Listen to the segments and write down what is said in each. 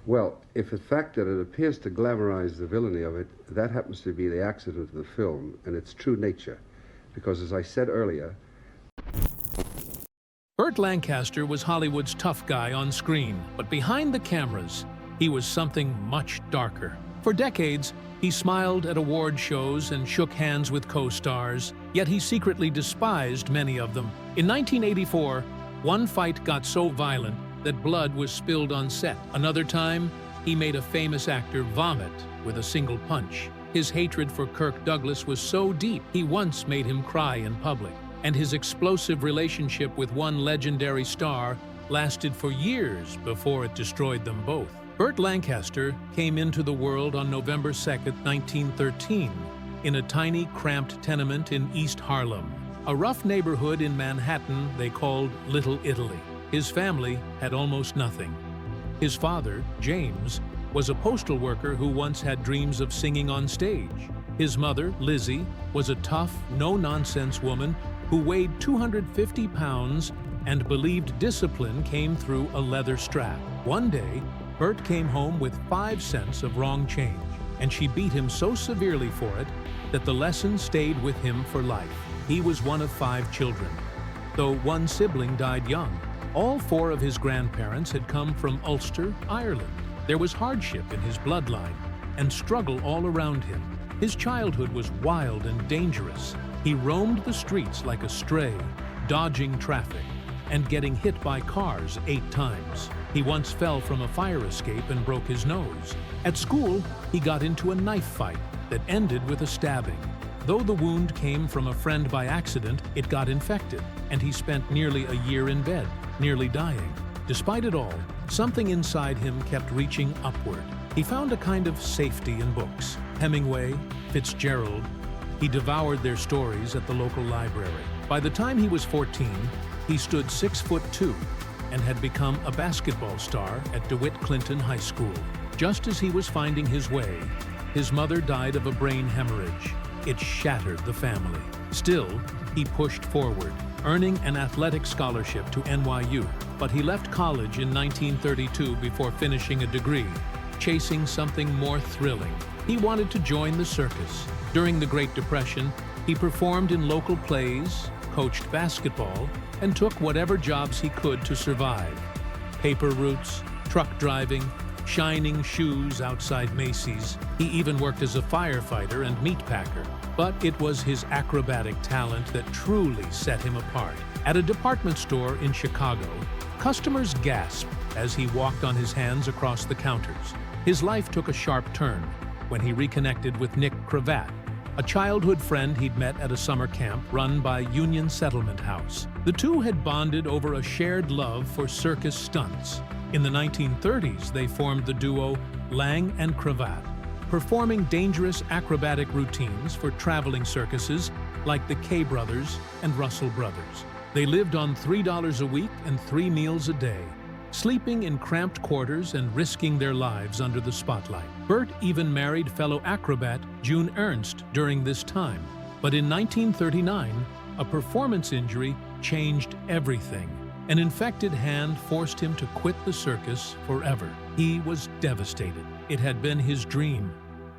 Well, if the fact that it appears to glamorize the villainy of it, that happens to be the accident of the film and its true nature. Because as I said earlier, Burt Lancaster was Hollywood's tough guy on screen, but behind the cameras, he was something much darker. For decades, he smiled at award shows and shook hands with co-stars, yet he secretly despised many of them. In 1984, one fight got so violent that blood was spilled on set. Another time, he made a famous actor vomit with a single punch. His hatred for Kirk Douglas was so deep, he once made him cry in public. And his explosive relationship with one legendary star lasted for years before it destroyed them both. Burt Lancaster came into the world on November 2, 1913, in a tiny, cramped tenement in East Harlem, a rough neighborhood in Manhattan they called Little Italy. His family had almost nothing. His father, James, was a postal worker who once had dreams of singing on stage. His mother, Lizzie, was a tough, no-nonsense woman who weighed 250 pounds and believed discipline came through a leather strap. One day, Burt came home with 5 cents of wrong change, and she beat him so severely for it that the lesson stayed with him for life. He was one of 5 children. Though one sibling died young, all 4 of his grandparents had come from Ulster, Ireland. There was hardship in his bloodline and struggle all around him. His childhood was wild and dangerous. He roamed the streets like a stray, dodging traffic and getting hit by cars 8 times. He once fell from a fire escape and broke his nose. At school, he got into a knife fight that ended with a stabbing. Though the wound came from a friend by accident, it got infected, and he spent nearly a year in bed, nearly dying. Despite it all, something inside him kept reaching upward. He found a kind of safety in books. Hemingway, Fitzgerald. He devoured their stories at the local library. By the time he was 14, he stood 6'2" and had become a basketball star at DeWitt Clinton High School. Just as he was finding his way, his mother died of a brain hemorrhage. It shattered the family. Still, he pushed forward, earning an athletic scholarship to NYU. But he left college in 1932 before finishing a degree, chasing something more thrilling. He wanted to join the circus. During the Great Depression, he performed in local plays, coached basketball, and took whatever jobs he could to survive. Paper routes, truck driving, shining shoes outside Macy's. He even worked as a firefighter and meat packer. But it was his acrobatic talent that truly set him apart. At a department store in Chicago, customers gasped as he walked on his hands across the counters. His life took a sharp turn when he reconnected with Nick Cravat, a childhood friend he'd met at a summer camp run by Union Settlement House. The two had bonded over a shared love for circus stunts. In the 1930s, they formed the duo Lang and Cravat, performing dangerous acrobatic routines for traveling circuses like the Kay Brothers and Russell Brothers. They lived on $3 a week and 3 meals a day, sleeping in cramped quarters and risking their lives under the spotlight. Burt even married fellow acrobat June Ernst during this time. But in 1939, a performance injury changed everything. An infected hand forced him to quit the circus forever. He was devastated. It had been his dream,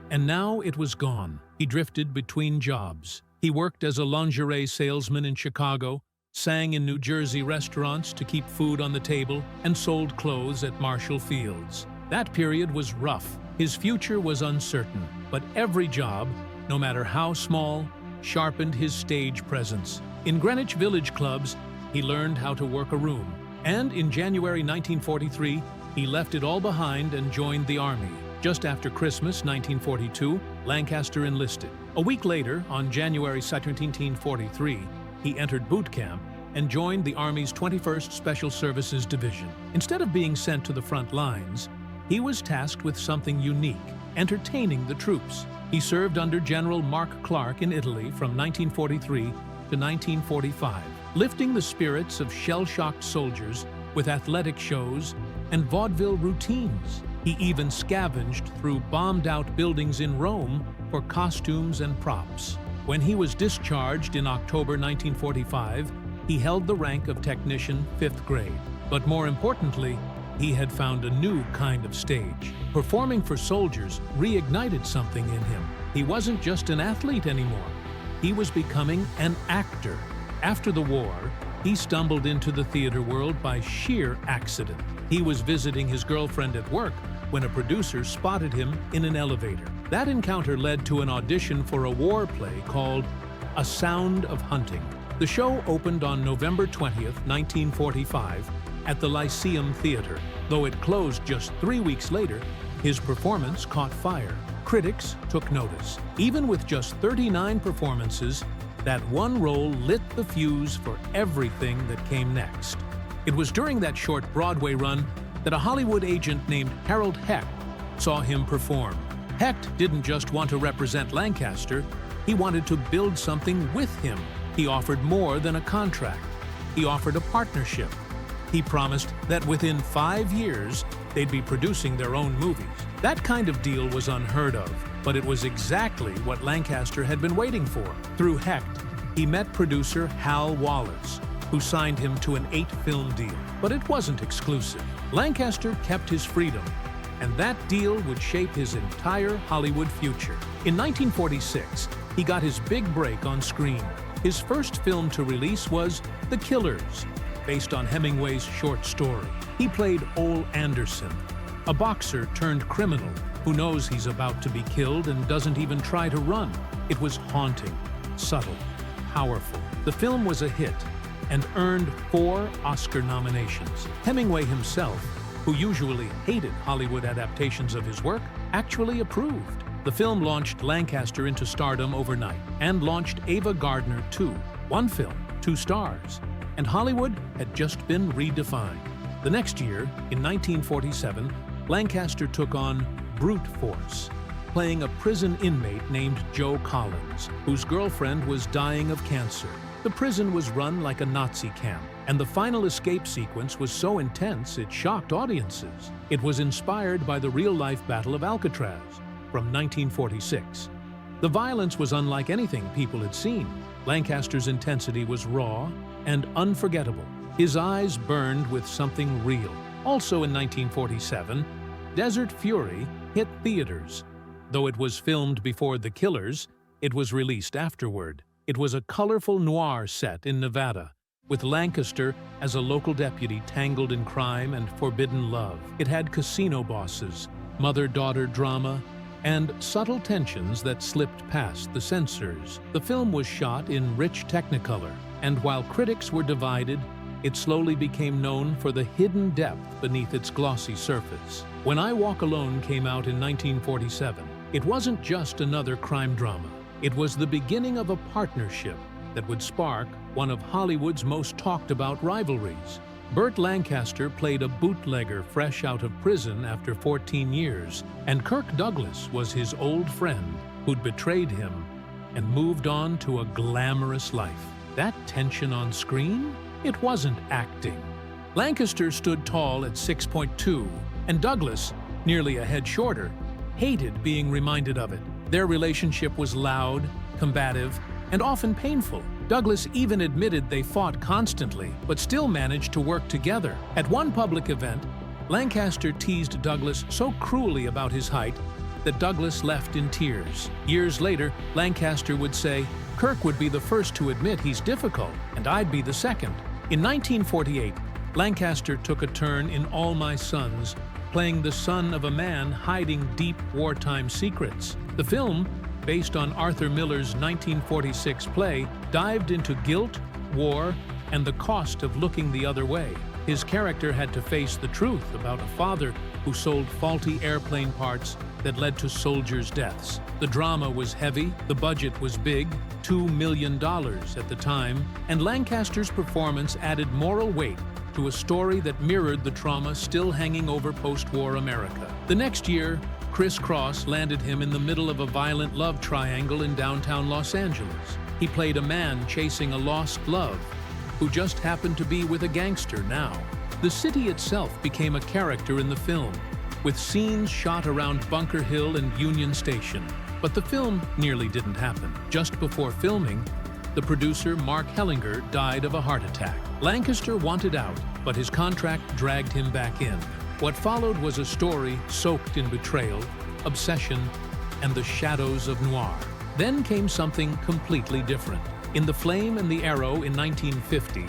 and now it was gone. He drifted between jobs. He worked as a lingerie salesman in Chicago, sang in New Jersey restaurants to keep food on the table, and sold clothes at Marshall Fields. That period was rough. His future was uncertain, but every job, no matter how small, sharpened his stage presence. In Greenwich Village clubs, he learned how to work a room. And in January 1943, he left it all behind and joined the Army. Just after Christmas 1942, Lancaster enlisted. A week later, on January 2, 1943, he entered boot camp and joined the Army's 21st Special Services Division. Instead of being sent to the front lines, he was tasked with something unique, entertaining the troops. He served under General Mark Clark in Italy from 1943 to 1945, lifting the spirits of shell-shocked soldiers with athletic shows and vaudeville routines. He even scavenged through bombed-out buildings in Rome for costumes and props. When he was discharged in October 1945, he held the rank of technician 5th grade. But more importantly, He had found a new kind of stage. Performing for soldiers reignited something in him. He wasn't just an athlete anymore. He was becoming an actor. After the war, he stumbled into the theater world by sheer accident. He was visiting his girlfriend at work when a producer spotted him in an elevator. That encounter led to an audition for a war play called A Sound of Hunting. The show opened on November 20th, 1945, at the Lyceum Theater. Though it closed just 3 weeks later, his performance caught fire. Critics took notice. Even with just 39 performances, that one role lit the fuse for everything that came next. It was during that short Broadway run that a Hollywood agent named Harold Hecht saw him perform. Hecht didn't just want to represent Lancaster, he wanted to build something with him. He offered more than a contract. He offered a partnership. He promised that within 5 years, they'd be producing their own movies. That kind of deal was unheard of, but it was exactly what Lancaster had been waiting for. Through Hecht, he met producer Hal Wallace, who signed him to an 8-film deal. But it wasn't exclusive. Lancaster kept his freedom, and that deal would shape his entire Hollywood future. In 1946, he got his big break on screen. His first film to release was The Killers, based on Hemingway's short story. He played Ole Anderson, a boxer turned criminal who knows he's about to be killed and doesn't even try to run. It was haunting, subtle, powerful. The film was a hit and earned 4 Oscar nominations. Hemingway himself, who usually hated Hollywood adaptations of his work, actually approved. The film launched Lancaster into stardom overnight and launched Ava Gardner too. 1 film, 2 stars. And Hollywood had just been redefined. The next year, in 1947, Lancaster took on Brute Force, playing a prison inmate named Joe Collins, whose girlfriend was dying of cancer. The prison was run like a Nazi camp, and the final escape sequence was so intense it shocked audiences. It was inspired by the real-life Battle of Alcatraz from 1946. The violence was unlike anything people had seen. Lancaster's intensity was raw and unforgettable. His eyes burned with something real. Also in 1947, Desert Fury hit theaters. Though it was filmed before The Killers, it was released afterward. It was a colorful noir set in Nevada, with Lancaster as a local deputy tangled in crime and forbidden love. It had casino bosses, mother-daughter drama, and subtle tensions that slipped past the censors. The film was shot in rich Technicolor, and while critics were divided, it slowly became known for the hidden depth beneath its glossy surface. When I Walk Alone came out in 1947, it wasn't just another crime drama. It was the beginning of a partnership that would spark one of Hollywood's most talked-about rivalries. Burt Lancaster played a bootlegger fresh out of prison after 14 years, and Kirk Douglas was his old friend who'd betrayed him and moved on to a glamorous life. That tension on screen? It wasn't acting. Lancaster stood tall at 6'2", and Douglas, nearly a head shorter, hated being reminded of it. Their relationship was loud, combative, and often painful. Douglas even admitted they fought constantly, but still managed to work together. At one public event, Lancaster teased Douglas so cruelly about his height that Douglas left in tears. Years later, Lancaster would say, "Kirk would be the first to admit he's difficult, and I'd be the second." In 1948, Lancaster took a turn in All My Sons, playing the son of a man hiding deep wartime secrets. The film, based on Arthur Miller's 1946 play, dived into guilt, war, and the cost of looking the other way. His character had to face the truth about a father who sold faulty airplane parts that led to soldiers' deaths. The drama was heavy, the budget was big, $2 million at the time, and Lancaster's performance added moral weight to a story that mirrored the trauma still hanging over post-war America. The next year, Criss Cross landed him in the middle of a violent love triangle in downtown Los Angeles. He played a man chasing a lost love, who just happened to be with a gangster now. The city itself became a character in the film, with scenes shot around Bunker Hill and Union Station. But the film nearly didn't happen. Just before filming, the producer Mark Hellinger died of a heart attack. Lancaster wanted out, but his contract dragged him back in. What followed was a story soaked in betrayal, obsession, and the shadows of noir. Then came something completely different. In The Flame and the Arrow in 1950,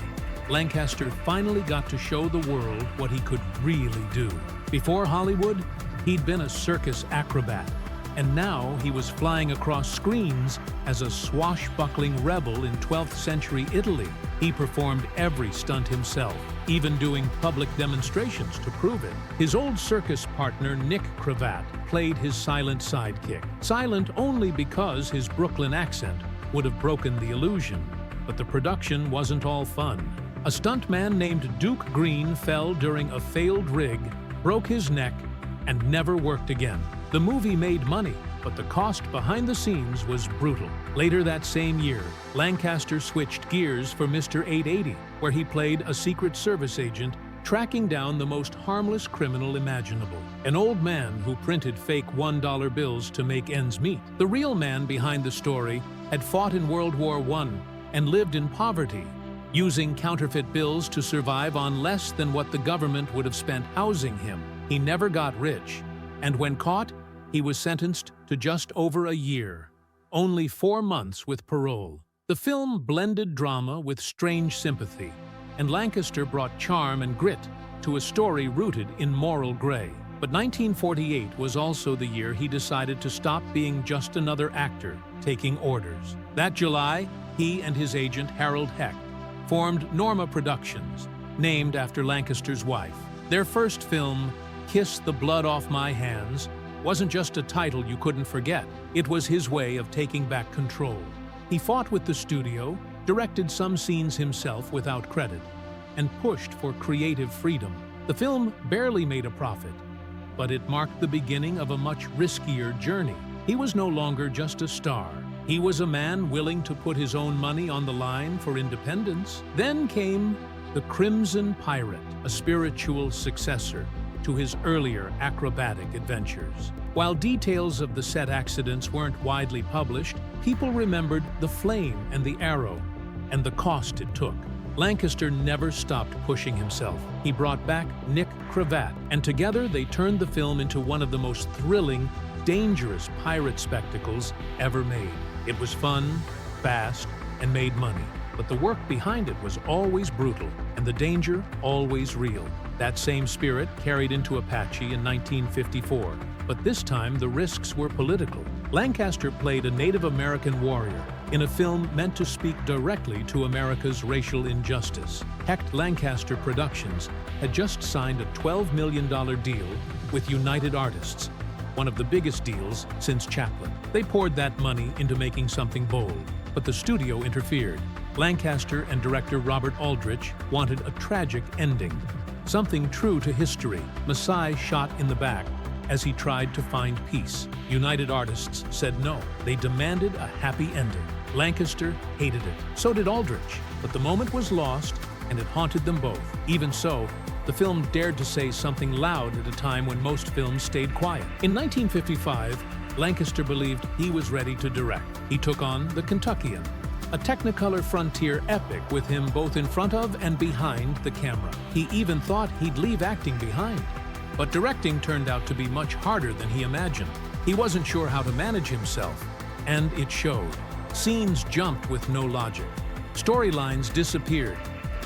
Lancaster finally got to show the world what he could really do. Before Hollywood, he'd been a circus acrobat, and now he was flying across screens as a swashbuckling rebel in 12th century Italy. He performed every stunt himself, even doing public demonstrations to prove it. His old circus partner, Nick Cravat, played his silent sidekick. Silent only because his Brooklyn accent would have broken the illusion. But the production wasn't all fun. A stuntman named Duke Green fell during a failed rig, broke his neck, and never worked again. The movie made money, but the cost behind the scenes was brutal. Later that same year, Lancaster switched gears for Mr. 880, where he played a Secret Service agent tracking down the most harmless criminal imaginable, an old man who printed fake $1 bills to make ends meet. The real man behind the story had fought in World War I and lived in poverty, using counterfeit bills to survive on less than what the government would have spent housing him. He never got rich, and when caught, he was sentenced to just over a year, only 4 months with parole. The film blended drama with strange sympathy, and Lancaster brought charm and grit to a story rooted in moral gray. But 1948 was also the year he decided to stop being just another actor taking orders. That July, he and his agent Harold Hecht formed Norma Productions, named after Lancaster's wife. Their first film, Kiss the Blood Off My Hands, wasn't just a title you couldn't forget. It was his way of taking back control. He fought with the studio, directed some scenes himself without credit, and pushed for creative freedom. The film barely made a profit, but it marked the beginning of a much riskier journey. He was no longer just a star. He was a man willing to put his own money on the line for independence. Then came The Crimson Pirate, a spiritual successor to his earlier acrobatic adventures. While details of the set accidents weren't widely published, people remembered The Flame and the Arrow and the cost it took. Lancaster never stopped pushing himself. He brought back Nick Cravat, and together they turned the film into one of the most thrilling, dangerous pirate spectacles ever made. It was fun, fast, and made money, but the work behind it was always brutal, and the danger always real. That same spirit carried into Apache in 1954, but this time the risks were political. Lancaster played a Native American warrior in a film meant to speak directly to America's racial injustice. Hecht Lancaster Productions had just signed a $12 million deal with United Artists, one of the biggest deals since Chaplin. They poured that money into making something bold, but the studio interfered. Lancaster and director Robert Aldrich wanted a tragic ending, something true to history. Maasai shot in the back as he tried to find peace. United Artists said no. They demanded a happy ending. Lancaster hated it. So did Aldrich. But the moment was lost, and it haunted them both. Even so, the film dared to say something loud at a time when most films stayed quiet. In 1955, Lancaster believed he was ready to direct. He took on The Kentuckian, a Technicolor frontier epic with him both in front of and behind the camera. He even thought he'd leave acting behind. But directing turned out to be much harder than he imagined. He wasn't sure how to manage himself, and it showed. Scenes jumped with no logic. Storylines disappeared,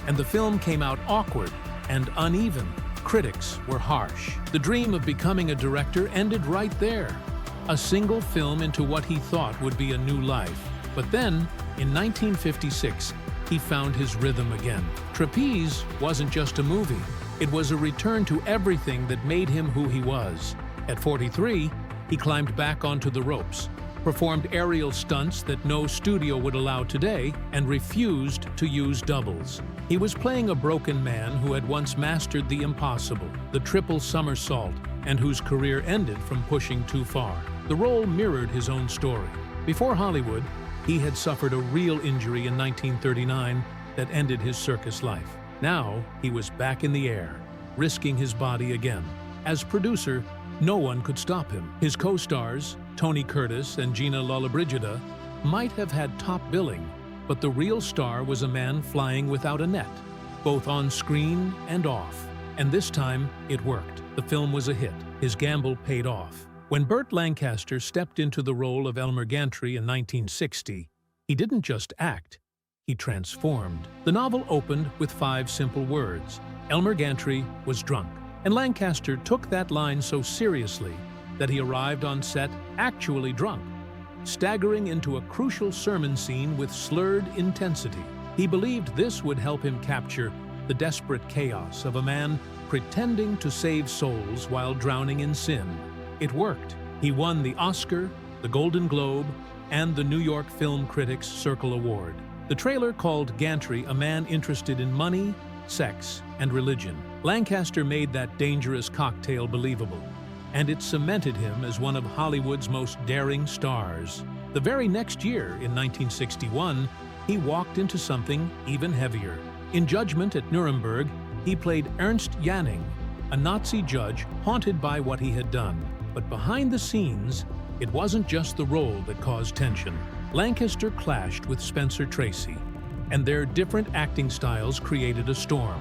and the film came out awkward and uneven. Critics were harsh. The dream of becoming a director ended right there. A single film into what he thought would be a new life. But then, in 1956, he found his rhythm again. Trapeze wasn't just a movie. It was a return to everything that made him who he was. At 43, he climbed back onto the ropes, performed aerial stunts that no studio would allow today, and refused to use doubles. He was playing a broken man who had once mastered the impossible, the triple somersault, and whose career ended from pushing too far. The role mirrored his own story. Before Hollywood, he had suffered a real injury in 1939 that ended his circus life. Now, he was back in the air, risking his body again. As producer, no one could stop him. His co-stars, Tony Curtis and Gina Lollobrigida, might have had top billing, but the real star was a man flying without a net, both on screen and off. And this time, it worked. The film was a hit. His gamble paid off. When Burt Lancaster stepped into the role of Elmer Gantry in 1960, he didn't just act, he transformed. The novel opened with 5 simple words. Elmer Gantry was drunk. And Lancaster took that line so seriously that he arrived on set actually drunk, staggering into a crucial sermon scene with slurred intensity. He believed this would help him capture the desperate chaos of a man pretending to save souls while drowning in sin. It worked. He won the Oscar, the Golden Globe, and the New York Film Critics Circle Award. The trailer called Gantry a man interested in money, sex, and religion. Lancaster made that dangerous cocktail believable, and it cemented him as one of Hollywood's most daring stars. The very next year, in 1961, he walked into something even heavier. In Judgment at Nuremberg, he played Ernst Janning, a Nazi judge haunted by what he had done. But behind the scenes, it wasn't just the role that caused tension. Lancaster clashed with Spencer Tracy, and their different acting styles created a storm.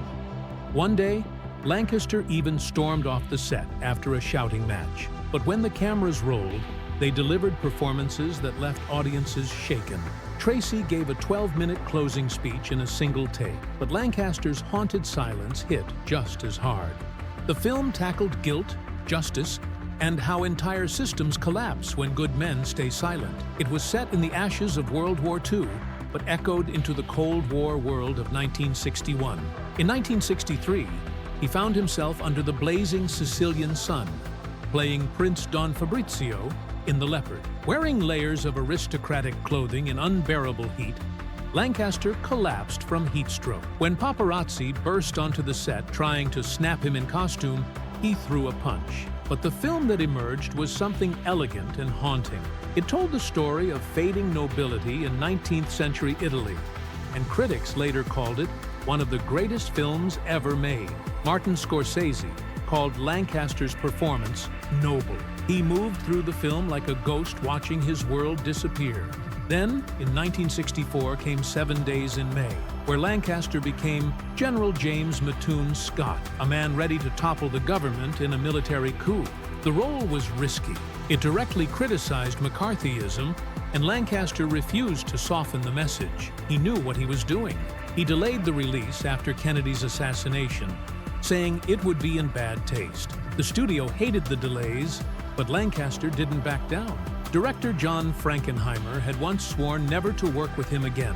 One day, Lancaster even stormed off the set after a shouting match. But when the cameras rolled, they delivered performances that left audiences shaken. Tracy gave a 12-minute closing speech in a single take, but Lancaster's haunted silence hit just as hard. The film tackled guilt, justice, and how entire systems collapse when good men stay silent. It was set in the ashes of World War II, but echoed into the Cold War world of 1961. In 1963, he found himself under the blazing Sicilian sun, playing Prince Don Fabrizio in The Leopard. Wearing layers of aristocratic clothing in unbearable heat, Lancaster collapsed from heat stroke. When paparazzi burst onto the set trying to snap him in costume, he threw a punch. But the film that emerged was something elegant and haunting. It told the story of fading nobility in 19th century Italy, and critics later called it one of the greatest films ever made. Martin Scorsese called Lancaster's performance noble. He moved through the film like a ghost watching his world disappear. Then, in 1964, came 7 Days in May, where Lancaster became General James Mattoon Scott, a man ready to topple the government in a military coup. The role was risky. It directly criticized McCarthyism, and Lancaster refused to soften the message. He knew what he was doing. He delayed the release after Kennedy's assassination, saying it would be in bad taste. The studio hated the delays, but Lancaster didn't back down. Director John Frankenheimer had once sworn never to work with him again,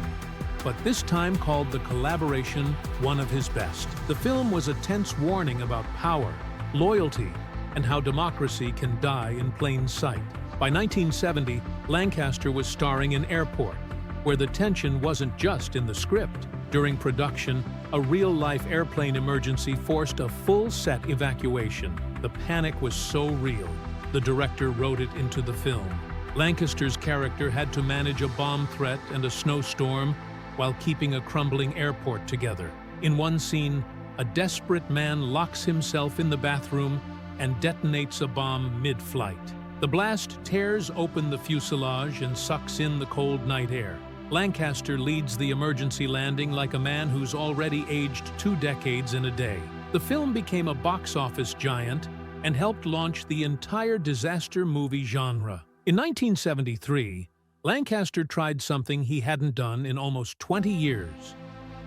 but this time called the collaboration one of his best. The film was a tense warning about power, loyalty, and how democracy can die in plain sight. By 1970, Lancaster was starring in Airport, where the tension wasn't just in the script. During production, a real-life airplane emergency forced a full set evacuation. The panic was so real, the director wrote it into the film. Lancaster's character had to manage a bomb threat and a snowstorm while keeping a crumbling airport together. In one scene, a desperate man locks himself in the bathroom and detonates a bomb mid-flight. The blast tears open the fuselage and sucks in the cold night air. Lancaster leads the emergency landing like a man who's already aged 2 decades in a day. The film became a box office giant and helped launch the entire disaster movie genre. In 1973, Lancaster tried something he hadn't done in almost 20 years.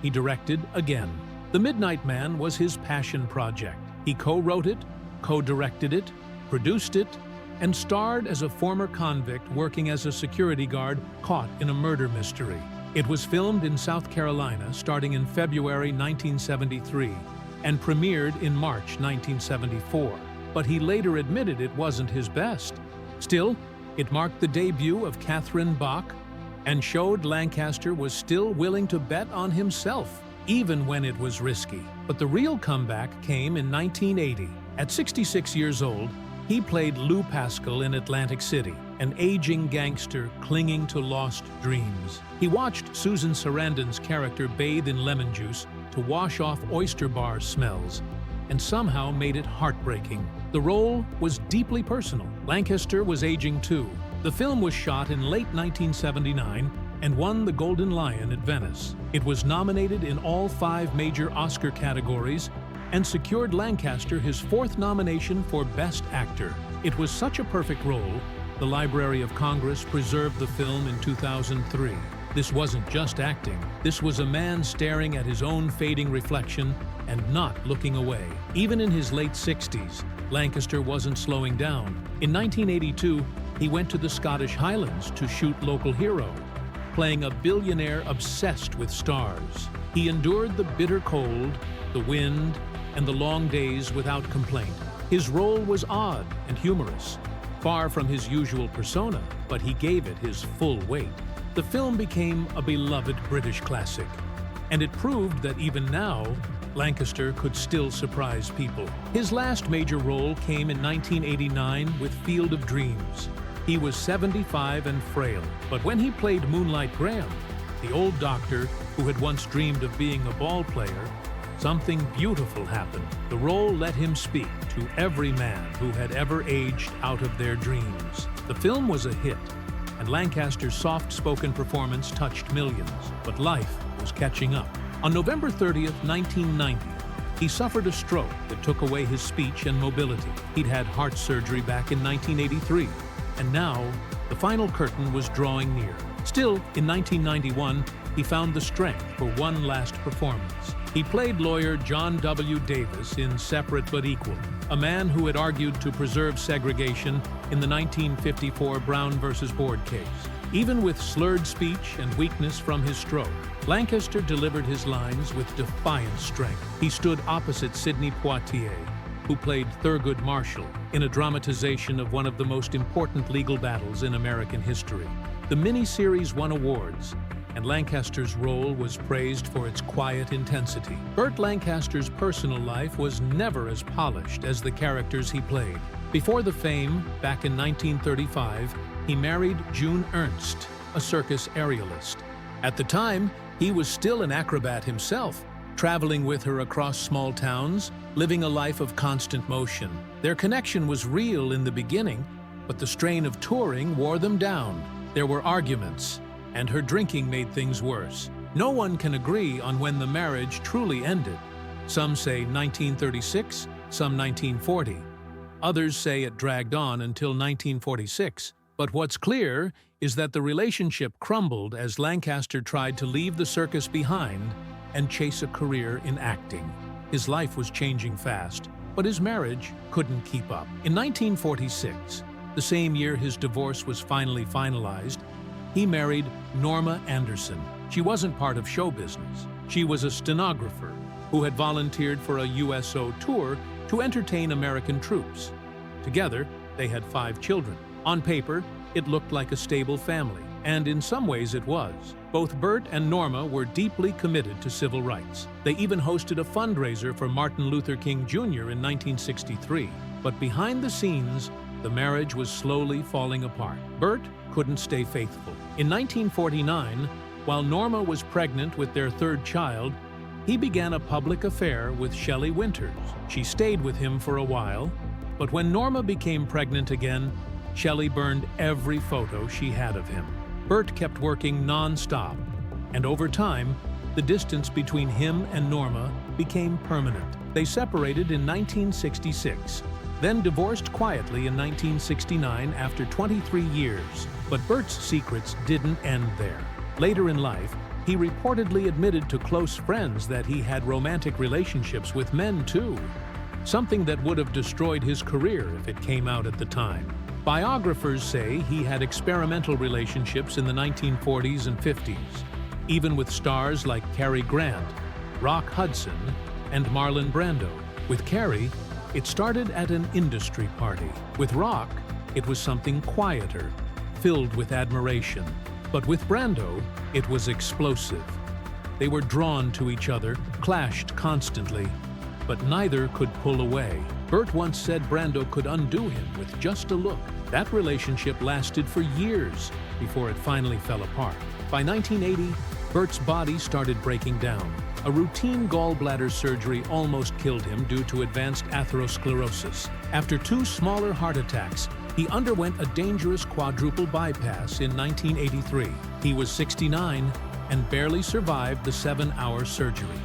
He directed again. The Midnight Man was his passion project. He co-wrote it, co-directed it, produced it, and starred as a former convict working as a security guard caught in a murder mystery. It was filmed in South Carolina starting in February 1973 and premiered in March 1974. But he later admitted it wasn't his best. Still, it marked the debut of Catherine Bach and showed Lancaster was still willing to bet on himself, even when it was risky. But the real comeback came in 1980. At 66 years old, he played Lou Pascal in Atlantic City, an aging gangster clinging to lost dreams. He watched Susan Sarandon's character bathe in lemon juice to wash off oyster bar smells, and somehow made it heartbreaking. The role was deeply personal. Lancaster was aging too. The film was shot in late 1979 and won the Golden Lion at Venice. It was nominated in all 5 major Oscar categories and secured Lancaster his 4th nomination for Best Actor. It was such a perfect role, the Library of Congress preserved the film in 2003. This wasn't just acting. This was a man staring at his own fading reflection and not looking away. Even in his late 60s, Lancaster wasn't slowing down. In 1982, he went to the Scottish Highlands to shoot Local Hero, playing a billionaire obsessed with stars. He endured the bitter cold, the wind, and the long days without complaint. His role was odd and humorous, far from his usual persona, but he gave it his full weight. The film became a beloved British classic, and it proved that even now, Lancaster could still surprise people. His last major role came in 1989 with Field of Dreams. He was 75 and frail, but when he played Moonlight Graham, the old doctor who had once dreamed of being a ball player, something beautiful happened. The role let him speak to every man who had ever aged out of their dreams. The film was a hit, and Lancaster's soft-spoken performance touched millions, but life was catching up. On November 30th, 1990, he suffered a stroke that took away his speech and mobility. He'd had heart surgery back in 1983, and now the final curtain was drawing near. Still, in 1991, he found the strength for one last performance. He played lawyer John W. Davis in Separate but Equal, a man who had argued to preserve segregation in the 1954 Brown versus Board case. Even with slurred speech and weakness from his stroke, Lancaster delivered his lines with defiant strength. He stood opposite Sidney Poitier, who played Thurgood Marshall in a dramatization of one of the most important legal battles in American history. The miniseries won awards, and Lancaster's role was praised for its quiet intensity. Burt Lancaster's personal life was never as polished as the characters he played. Before the fame, back in 1935, he married June Ernst, a circus aerialist. At the time, he was still an acrobat himself, traveling with her across small towns, living a life of constant motion. Their connection was real in the beginning, but the strain of touring wore them down. There were arguments, and her drinking made things worse. No one can agree on when the marriage truly ended. Some say 1936, some 1940. Others say it dragged on until 1946. But what's clear is that the relationship crumbled as Lancaster tried to leave the circus behind and chase a career in acting. His life was changing fast, but his marriage couldn't keep up. In 1946, the same year his divorce was finally finalized, he married Norma Anderson. She wasn't part of show business. She was a stenographer who had volunteered for a USO tour to entertain American troops. Together, they had 5 children. On paper, it looked like a stable family, and in some ways it was. Both Burt and Norma were deeply committed to civil rights. They even hosted a fundraiser for Martin Luther King Jr. in 1963. But behind the scenes, the marriage was slowly falling apart. Burt couldn't stay faithful. In 1949, while Norma was pregnant with their 3rd child, he began a public affair with Shelley Winters. She stayed with him for a while, but when Norma became pregnant again, Shelley burned every photo she had of him. Burt kept working non-stop, and over time, the distance between him and Norma became permanent. They separated in 1966, then divorced quietly in 1969 after 23 years. But Burt's secrets didn't end there. Later in life, he reportedly admitted to close friends that he had romantic relationships with men too, something that would have destroyed his career if it came out at the time. Biographers say he had experimental relationships in the 1940s and 50s, even with stars like Cary Grant, Rock Hudson, and Marlon Brando. With Cary, it started at an industry party. With Rock, it was something quieter, filled with admiration. But with Brando, it was explosive. They were drawn to each other, clashed constantly, but neither could pull away. Burt once said Brando could undo him with just a look. That relationship lasted for years before it finally fell apart. By 1980, Burt's body started breaking down. A routine gallbladder surgery almost killed him due to advanced atherosclerosis. After 2 smaller heart attacks, he underwent a dangerous quadruple bypass in 1983. He was 69 and barely survived the 7-hour surgery.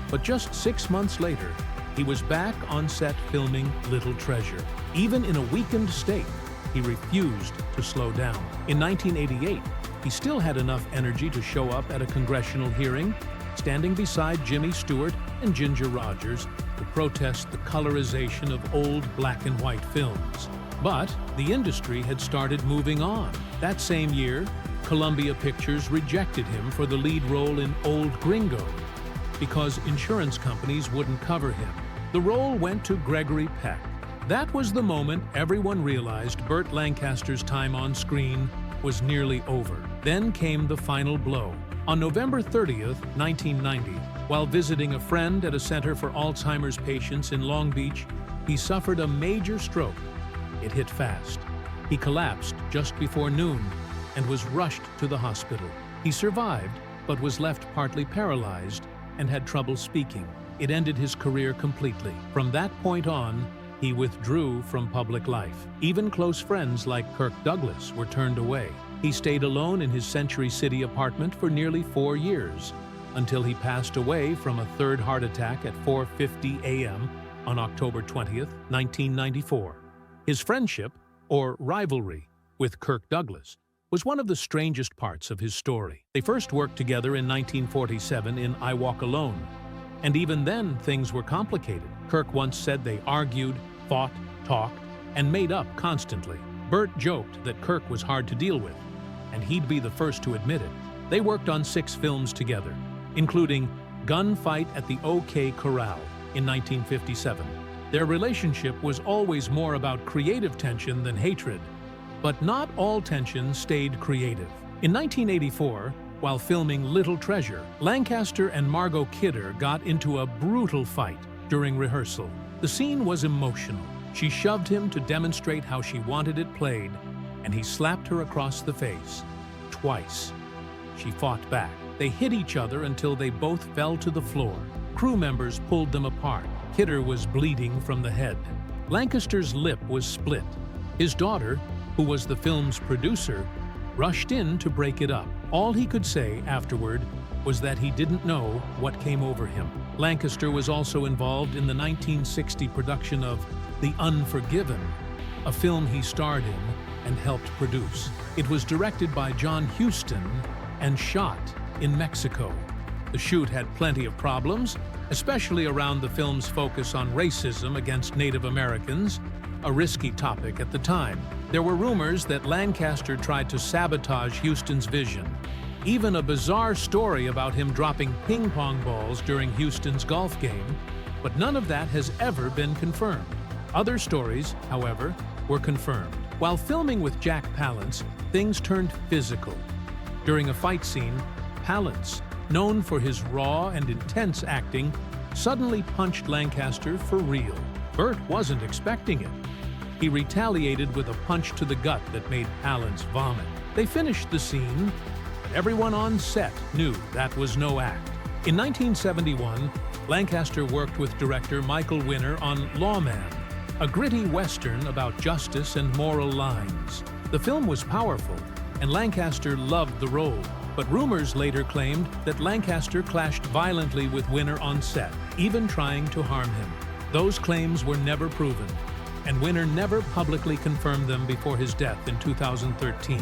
But just 6 months later, he was back on set filming Little Treasure. Even in a weakened state, he refused to slow down. In 1988, he still had enough energy to show up at a congressional hearing, standing beside Jimmy Stewart and Ginger Rogers to protest the colorization of old black and white films. But the industry had started moving on. That same year, Columbia Pictures rejected him for the lead role in Old Gringo because insurance companies wouldn't cover him. The role went to Gregory Peck. That was the moment everyone realized Burt Lancaster's time on screen was nearly over. Then came the final blow. On November 30th, 1990, while visiting a friend at a center for Alzheimer's patients in Long Beach, he suffered a major stroke. It hit fast. He collapsed just before noon and was rushed to the hospital. He survived, but was left partly paralyzed and had trouble speaking. It ended his career completely. From that point on, he withdrew from public life. Even close friends like Kirk Douglas were turned away. He stayed alone in his Century City apartment for nearly 4 years, until he passed away from a third heart attack at 4:50 a.m. on October 20th, 1994. His friendship, or rivalry, with Kirk Douglas was one of the strangest parts of his story. They first worked together in 1947 in I Walk Alone, and even then things were complicated. Kirk once said they argued, fought, talked, and made up constantly. Burt joked that Kirk was hard to deal with, and he'd be the first to admit it. They worked on 6 films together, including Gunfight at the OK Corral in 1957. Their relationship was always more about creative tension than hatred, but not all tension stayed creative. In 1984, while filming Little Treasure, Lancaster and Margot Kidder got into a brutal fight during rehearsal. The scene was emotional. She shoved him to demonstrate how she wanted it played, and he slapped her across the face, twice. She fought back. They hit each other until they both fell to the floor. Crew members pulled them apart. Kidder was bleeding from the head. Lancaster's lip was split. His daughter, who was the film's producer, rushed in to break it up. All he could say afterward was that he didn't know what came over him. Lancaster was also involved in the 1960 production of The Unforgiven, a film he starred in and helped produce. It was directed by John Huston and shot in Mexico. The shoot had plenty of problems, especially around the film's focus on racism against Native Americans, a risky topic at the time. There were rumors that Lancaster tried to sabotage Huston's vision. Even a bizarre story about him dropping ping pong balls during Huston's golf game, but none of that has ever been confirmed. Other stories, however, were confirmed. While filming with Jack Palance, things turned physical. During a fight scene, Palance, known for his raw and intense acting, suddenly punched Lancaster for real. Burt wasn't expecting it. He retaliated with a punch to the gut that made Palance vomit. They finished the scene, but everyone on set knew that was no act. In 1971, Lancaster worked with director Michael Winner on Lawman, a gritty western about justice and moral lines. The film was powerful, and Lancaster loved the role, but rumors later claimed that Lancaster clashed violently with Winner on set, even trying to harm him. Those claims were never proven, and Winner never publicly confirmed them before his death in 2013.